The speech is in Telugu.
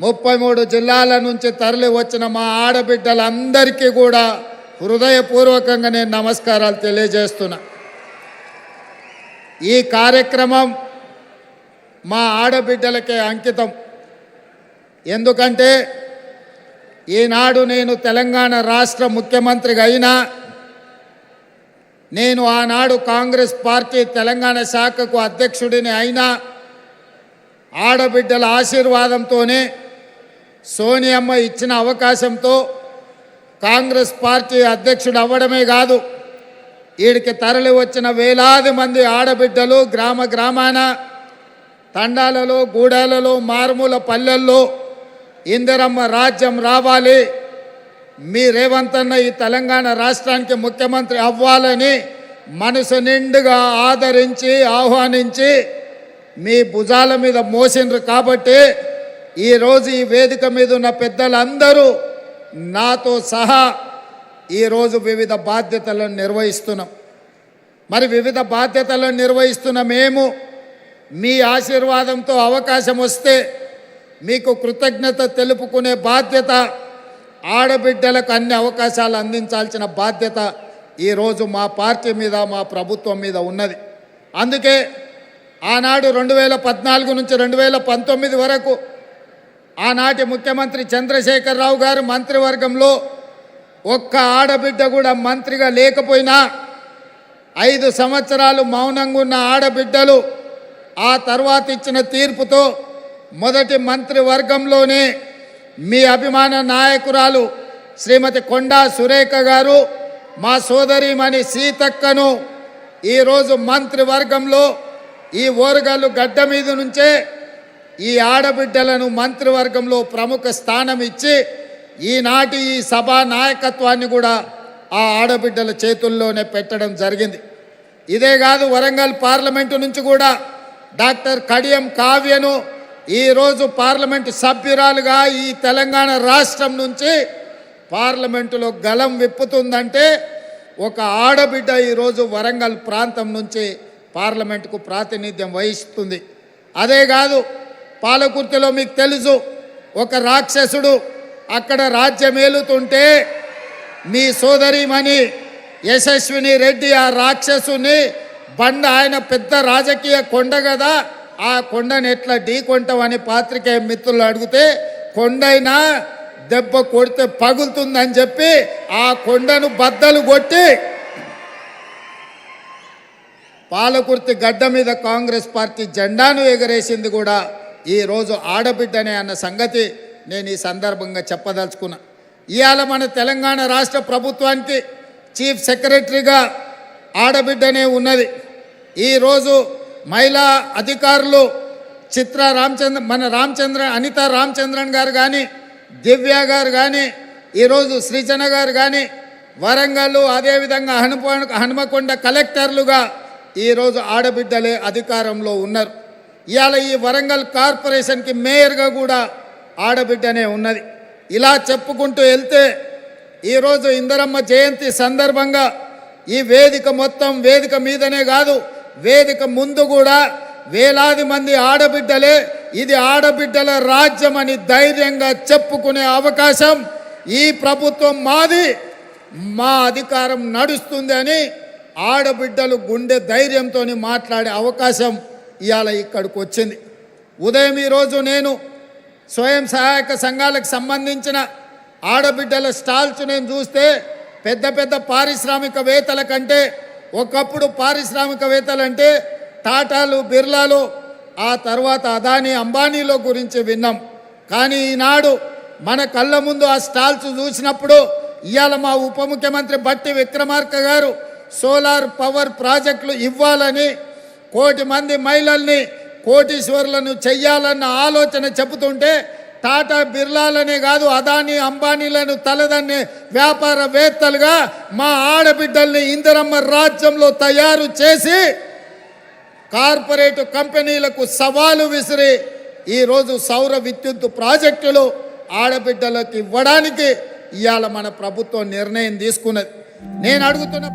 33 జిల్లాల నుంచి తరలి వచ్చిన మా ఆడబిడ్డలందరికీ కూడా హృదయపూర్వకంగా నేను నమస్కారాలు తెలియజేస్తున్నా. ఈ కార్యక్రమం మా ఆడబిడ్డలకే అంకితం. ఎందుకంటే ఈనాడు నేను తెలంగాణ రాష్ట్ర ముఖ్యమంత్రిగా అయినా, నేను ఆనాడు కాంగ్రెస్ పార్టీ తెలంగాణ శాఖకు అధ్యక్షుడిని అయినా, ఆడబిడ్డల ఆశీర్వాదంతోనే, సోనియమ్మ ఇచ్చిన అవకాశంతో కాంగ్రెస్ పార్టీ అధ్యక్షుడు అవ్వడమే కాదు, వీడికి తరలి వచ్చిన వేలాది మంది ఆడబిడ్డలు గ్రామ గ్రామాన, తండాలలో, గూడాలలో, మారుమూల పల్లెల్లో ఇందిరమ్మ రాజ్యం రావాలి, మీ రేవంత్ అన్న ఈ తెలంగాణ రాష్ట్రానికి ముఖ్యమంత్రి అవ్వాలని మనసు నిండుగా ఆదరించి ఆహ్వానించి మీ భుజాల మీద మోసిండ్రు. కాబట్టి ఈరోజు ఈ వేదిక మీద ఉన్న పెద్దలందరూ నాతో సహా ఈరోజు వివిధ బాధ్యతలను నిర్వహిస్తున్నాం. మరి వివిధ బాధ్యతలను నిర్వహిస్తున్న మేము మీ ఆశీర్వాదంతో అవకాశం వస్తే మీకు కృతజ్ఞత తెలుపుకునే బాధ్యత, ఆడబిడ్డలకు అన్ని అవకాశాలు అందించాల్సిన బాధ్యత ఈరోజు మా పార్టీ మీద, మా ప్రభుత్వం మీద ఉన్నది. అందుకే ఆనాడు 2014 నుంచి 2019 వరకు ఆనాటి ముఖ్యమంత్రి చంద్రశేఖరరావు గారు మంత్రివర్గంలో ఒక్క ఆడబిడ్డ కూడా మంత్రిగా లేకపోయినా 5 సంవత్సరాలు మౌనంగా ఉన్న ఆడబిడ్డలు ఆ తర్వాత ఇచ్చిన తీర్పుతో మొదటి మంత్రివర్గంలోనే మీ అభిమాన నాయకురాలు శ్రీమతి కొండా సురేఖ గారు, మా సోదరిమణి సీతక్కను ఈరోజు మంత్రివర్గంలో ఈ ఓరుగల్లు గడ్డ మీద నుంచే ఈ ఆడబిడ్డలను మంత్రివర్గంలో ప్రముఖ స్థానం ఇచ్చి ఈనాటి ఈ సభా నాయకత్వాన్ని కూడా ఆ ఆడబిడ్డల చేతుల్లోనే పెట్టడం జరిగింది. ఇదే కాదు, వరంగల్ పార్లమెంటు నుంచి కూడా డాక్టర్ కడియం కావ్యను ఈరోజు పార్లమెంటు సభ్యురాలుగా ఈ తెలంగాణ రాష్ట్రం నుంచి పార్లమెంటులో గలం విప్పుతుందంటే ఒక ఆడబిడ్డ ఈరోజు వరంగల్ ప్రాంతం నుంచి పార్లమెంటుకు ప్రాతినిధ్యం వహిస్తుంది. అదే కాదు, పాలకుర్తిలో మీకు తెలుసు, ఒక రాక్షసుడు అక్కడ రాజ్యమేలుతుంటే మీ సోదరిమణి యశస్విని రెడ్డి ఆ రాక్షసుని బండ, ఆయన పెద్ద రాజకీయ కొండ కదా, ఆ కొండను ఎట్లా ఢీకొంటామని పాత్రికేయ మిత్రులు అడిగితే, కొండైనా దెబ్బ కొడితే పగులుతుందని చెప్పి ఆ కొండను బద్దలు కొట్టి పాలకుర్తి గడ్డ మీద కాంగ్రెస్ పార్టీ జెండాను ఎగరేసింది కూడా ఈరోజు ఆడబిడ్డనే అన్న సంగతి నేను ఈ సందర్భంగా చెప్పదలుచుకున్నా. ఇవాళ మన తెలంగాణ రాష్ట్ర ప్రభుత్వానికి చీఫ్ సెక్రటరీగా ఆడబిడ్డనే ఉన్నది. ఈరోజు మహిళా అధికారులు అనితా రామచంద్రన్ గారు కానీ, దివ్య గారు కానీ, ఈరోజు సృజన గారు కానీ, వరంగల్ అదేవిధంగా హనుమకొండ కలెక్టర్లుగా ఈరోజు ఆడబిడ్డలే అధికారంలో ఉన్నారు. ఇవాళ ఈ వరంగల్ కార్పొరేషన్కి మేయర్గా కూడా ఆడబిడ్డనే ఉన్నది. ఇలా చెప్పుకుంటూ వెళ్తే ఈరోజు ఇందిరమ్మ జయంతి సందర్భంగా ఈ వేదిక మొత్తం, వేదిక మీదనే కాదు వేదిక ముందు కూడా వేలాది మంది ఆడబిడ్డలే ఇది ఆడబిడ్డల రాజ్యం అని ధైర్యంగా చెప్పుకునే అవకాశం ఈ ప్రభుత్వం మాది, మా అధికారం నడుస్తుంది అని ఆడబిడ్డలు గుండె ధైర్యంతో మాట్లాడే అవకాశం ఇవాళ ఇక్కడికి వచ్చింది. ఉదయం ఈరోజు నేను స్వయం సహాయక సంఘాలకు సంబంధించిన ఆడబిడ్డల స్టాల్స్ నేను చూస్తే పెద్ద పెద్ద పారిశ్రామికవేత్తల కంటే, ఒకప్పుడు పారిశ్రామికవేత్తలంటే టాటాలు, బిర్లాలు, ఆ తర్వాత అదానీ, అంబానీలో గురించి విన్నాం. కానీ ఈనాడు మన కళ్ళ ముందు ఆ స్టాల్స్ చూసినప్పుడు ఇవాళ మా ఉప ముఖ్యమంత్రి బట్టి విక్రమార్క గారు సోలార్ పవర్ ప్రాజెక్టులు ఇవ్వాలని, 1 కోటి మంది మహిళల్ని కోటీశ్వరులను చెయ్యాలన్న ఆలోచన చెబుతుంటే టాటా, బిర్లాలనే కాదు అదానీ, అంబానీలను తలదన్నే వ్యాపారవేత్తలుగా మా ఆడబిడ్డల్ని ఇందిరమ్మ రాజ్యంలో తయారు చేసి కార్పొరేట్ కంపెనీలకు సవాలు విసిరి ఈరోజు సౌర విద్యుత్ ప్రాజెక్టులు ఆడబిడ్డలకు ఇవ్వడానికి ఇవాళ మన ప్రభుత్వం నిర్ణయం తీసుకున్నది. నేను అడుగుతున్న